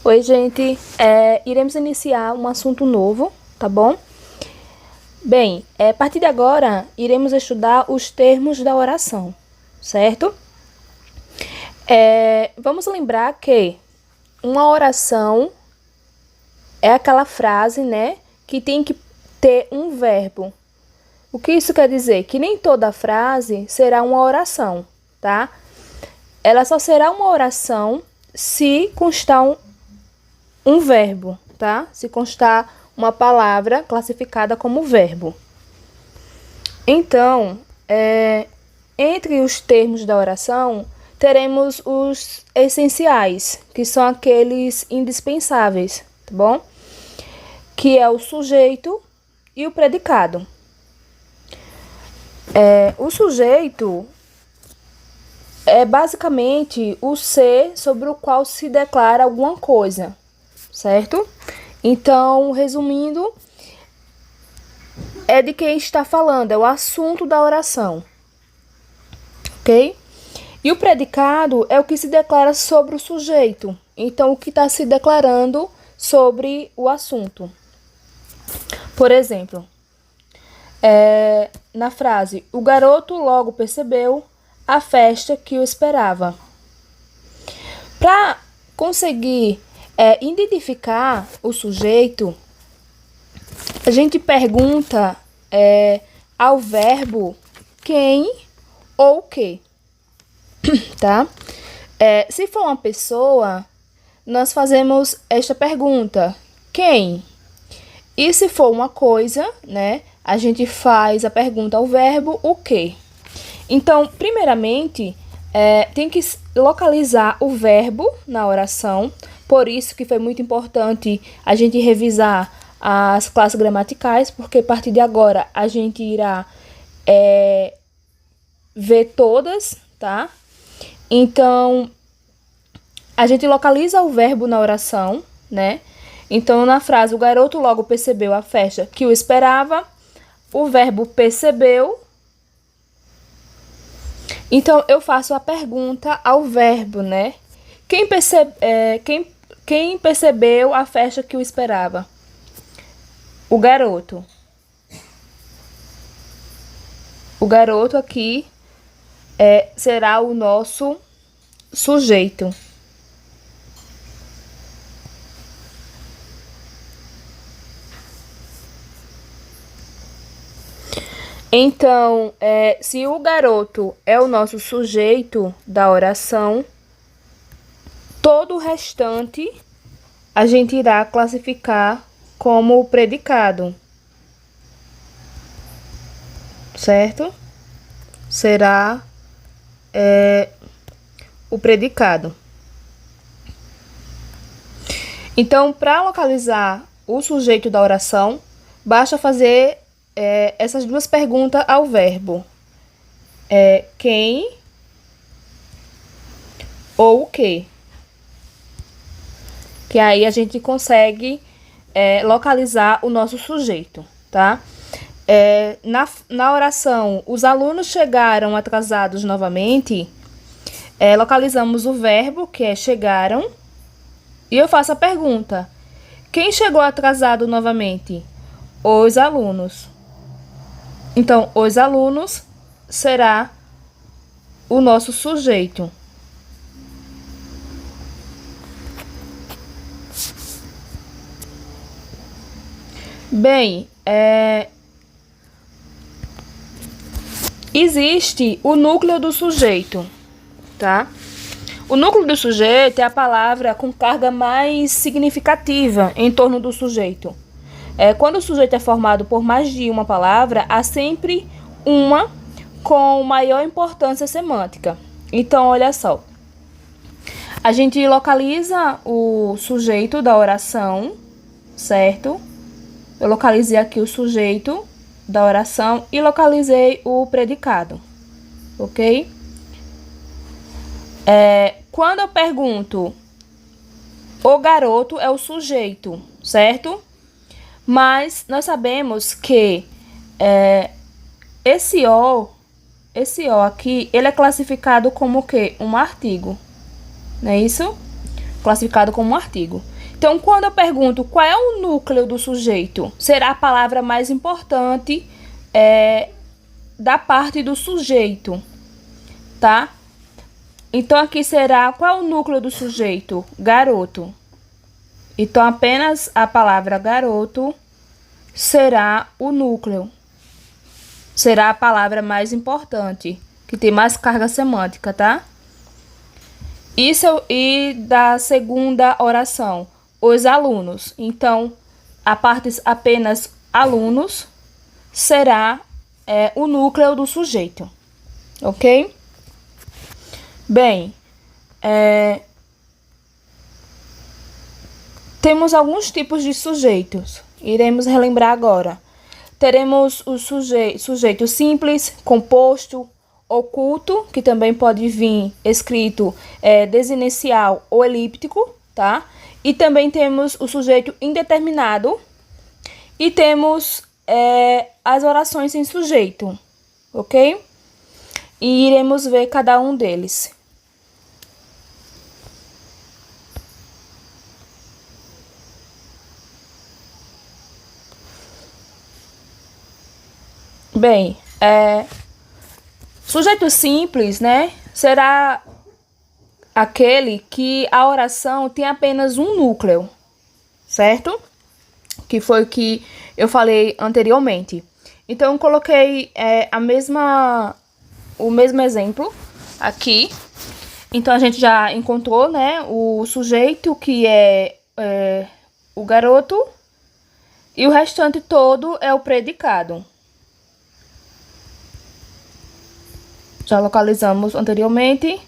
Oi, gente. Iremos iniciar um assunto novo, tá bom? Bem, a partir de agora, iremos estudar os termos da oração, certo? Vamos lembrar que uma oração é aquela frase, né, que tem que ter um verbo. O que isso quer dizer? Que nem toda frase será uma oração, tá? Ela só será uma oração se constar um verbo, tá? Se constar uma palavra classificada como verbo. Então, entre os termos da oração, teremos os essenciais, que são aqueles indispensáveis, tá bom? Que é o sujeito e o predicado. O sujeito é basicamente o ser sobre o qual se declara alguma coisa, certo? Então, resumindo, é de quem está falando, é o assunto da oração, ok? E o predicado é o que se declara sobre o sujeito, então o que está se declarando sobre o assunto. Por exemplo, na frase, o garoto logo percebeu a festa que o esperava. Para conseguir identificar o sujeito, a gente pergunta ao verbo quem ou que, tá? Se for uma pessoa, nós fazemos esta pergunta, quem? E se for uma coisa, né, a gente faz a pergunta ao verbo o que. Então, primeiramente, tem que localizar o verbo na oração, por isso que foi muito importante a gente revisar as classes gramaticais, porque a partir de agora a gente irá ver todas, tá? Então, a gente localiza o verbo na oração, né? Então, na frase, o garoto logo percebeu a festa que o esperava, o verbo percebeu. Então, eu faço a pergunta ao verbo, né? Quem percebeu a festa que o esperava? O garoto. O garoto aqui será o nosso sujeito. Então, se o garoto é o nosso sujeito da oração, todo o restante a gente irá classificar como predicado, certo? Será o predicado. Então, para localizar o sujeito da oração, basta fazer essas duas perguntas ao verbo. Quem ou o que. Que aí a gente consegue localizar o nosso sujeito, tá? Na oração, os alunos chegaram atrasados novamente, localizamos o verbo, que é chegaram, e eu faço a pergunta, quem chegou atrasado novamente? Os alunos. Então, os alunos será o nosso sujeito. Bem, existe o núcleo do sujeito, tá? O núcleo do sujeito é a palavra com carga mais significativa em torno do sujeito. Quando o sujeito é formado por mais de uma palavra, há sempre uma com maior importância semântica. Então, olha só. A gente localiza o sujeito da oração, certo? Eu localizei aqui o sujeito da oração e localizei o predicado, ok? Quando eu pergunto, o garoto é o sujeito, certo? Mas nós sabemos que esse O aqui, ele é classificado como o quê? Um artigo, não é isso? Classificado como um artigo. Então, quando eu pergunto qual é o núcleo do sujeito, será a palavra mais importante da parte do sujeito, tá? Então, aqui será qual é o núcleo do sujeito? Garoto. Então, apenas a palavra garoto será o núcleo. Será a palavra mais importante, que tem mais carga semântica, tá? E da segunda oração, os alunos. Então, a parte apenas alunos será o núcleo do sujeito, ok? Bem, temos alguns tipos de sujeitos. Iremos relembrar agora. Teremos o sujeito simples, composto, oculto, que também pode vir escrito desinicial ou elíptico, tá? E também temos o sujeito indeterminado e temos as orações sem sujeito, ok? E iremos ver cada um deles. Bem, sujeito simples, né, será aquele que a oração tem apenas um núcleo, certo? Que foi o que eu falei anteriormente. Então, eu coloquei o mesmo exemplo aqui. Então, a gente já encontrou, né, o sujeito, que é o garoto, e o restante todo é o predicado. Já localizamos anteriormente.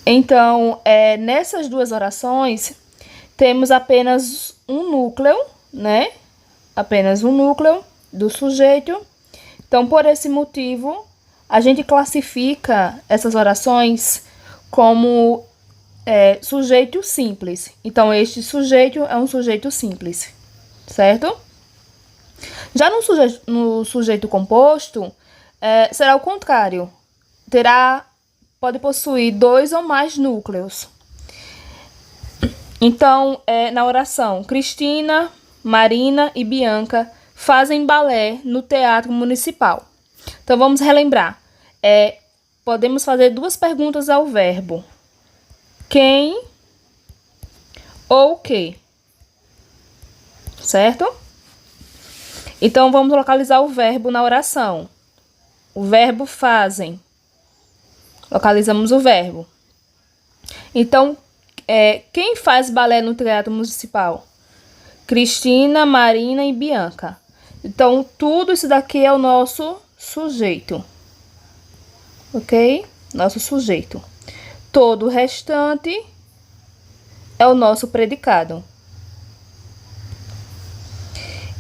Então, nessas duas orações, temos apenas um núcleo, né? Apenas um núcleo do sujeito. Então, por esse motivo, a gente classifica essas orações como sujeito simples. Então, este sujeito é um sujeito simples, certo? Já no sujeito composto, será o contrário. Pode possuir dois ou mais núcleos. Então, na oração, Cristina, Marina e Bianca fazem balé no Teatro Municipal. Então, vamos relembrar. Podemos fazer duas perguntas ao verbo. Quem ou o que? Certo? Então, vamos localizar o verbo na oração. O verbo fazem. Localizamos o verbo. Então, quem faz balé no Teatro Municipal? Cristina, Marina e Bianca. Então, tudo isso daqui é o nosso sujeito. Ok? Nosso sujeito. Todo o restante é o nosso predicado.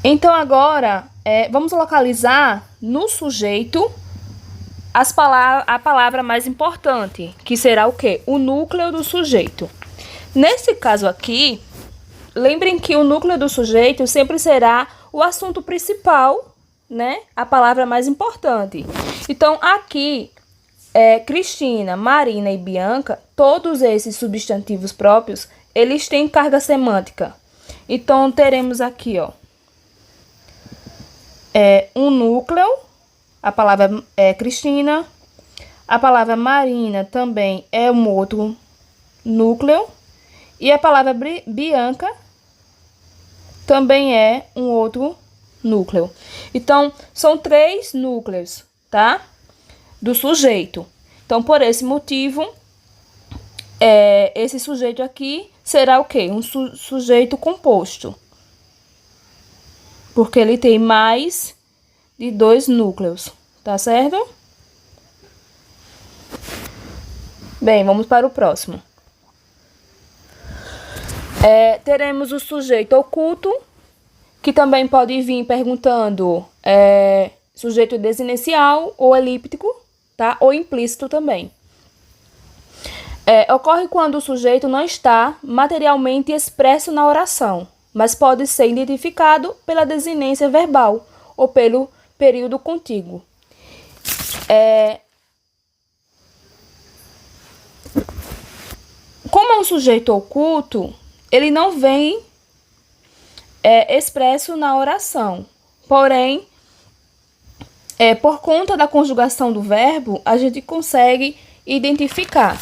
Então, agora, vamos localizar no sujeito a palavra mais importante, que será o quê? O núcleo do sujeito. Nesse caso aqui, lembrem que o núcleo do sujeito sempre será o assunto principal, né? A palavra mais importante. Então, aqui, Cristina, Marina e Bianca, todos esses substantivos próprios, eles têm carga semântica. Então, teremos aqui, ó, um núcleo, a palavra Cristina, a palavra Marina também é um outro núcleo, e a palavra Bianca também é um outro núcleo. Então, são 3 núcleos, tá? Do sujeito. Então, por esse motivo, esse sujeito aqui será o quê? Um sujeito composto. Porque ele tem mais de 2 núcleos, tá certo? Bem, vamos para o próximo. Teremos o sujeito oculto, que também pode vir perguntando sujeito desinicial ou elíptico, tá? Ou implícito também. Ocorre quando o sujeito não está materialmente expresso na oração, mas pode ser identificado pela desinência verbal ou pelo período contíguo. Então, o sujeito oculto, ele não vem expresso na oração. Porém, por conta da conjugação do verbo, a gente consegue identificar,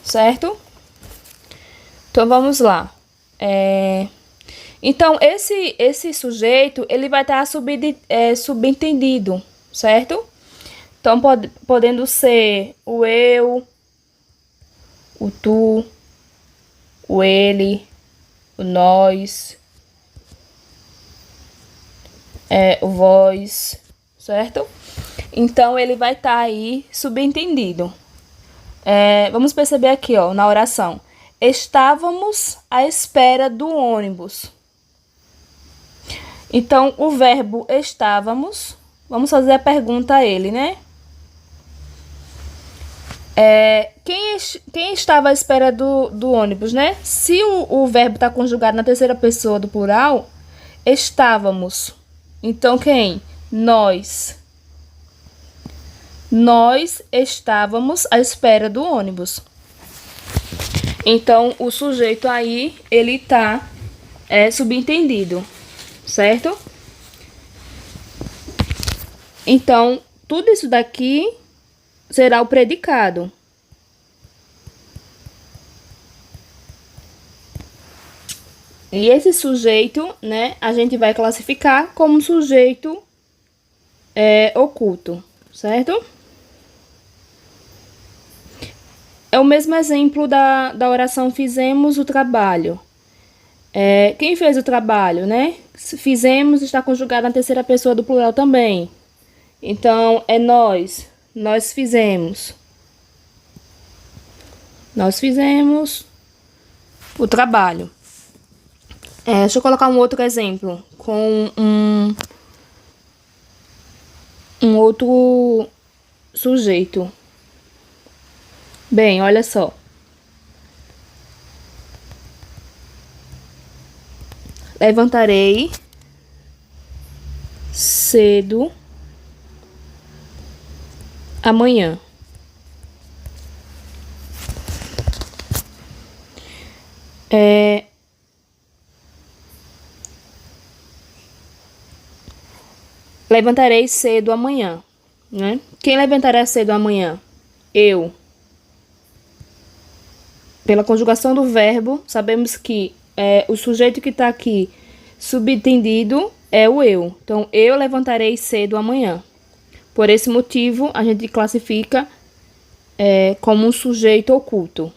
certo? Então, vamos lá. Então, esse sujeito, ele vai estar subentendido, certo? Então, podendo ser o eu, o tu, o ele, o nós, o vós, certo? Então, ele vai estar aí subentendido. Vamos perceber aqui, ó, na oração. Estávamos à espera do ônibus. Então, o verbo estávamos, vamos fazer a pergunta a ele, né? Quem estava à espera do ônibus, né? Se o verbo está conjugado na terceira pessoa do plural, estávamos. Então, quem? Nós. Nós estávamos à espera do ônibus. Então, o sujeito aí, ele tá subentendido, certo? Então, tudo isso daqui será o predicado. E esse sujeito, né, a gente vai classificar como sujeito oculto, certo? É o mesmo exemplo da oração fizemos o trabalho. Quem fez o trabalho, né? Fizemos está conjugado na terceira pessoa do plural também. Então, é nós. Nós fizemos. Nós fizemos o trabalho. Deixa eu colocar um outro exemplo com um outro sujeito. Bem, olha só. Levantarei cedo amanhã. Levantarei cedo amanhã, né? Quem levantará cedo amanhã? Eu. Pela conjugação do verbo, sabemos que o sujeito que está aqui subentendido é o eu. Então, eu levantarei cedo amanhã. Por esse motivo, a gente classifica como um sujeito oculto.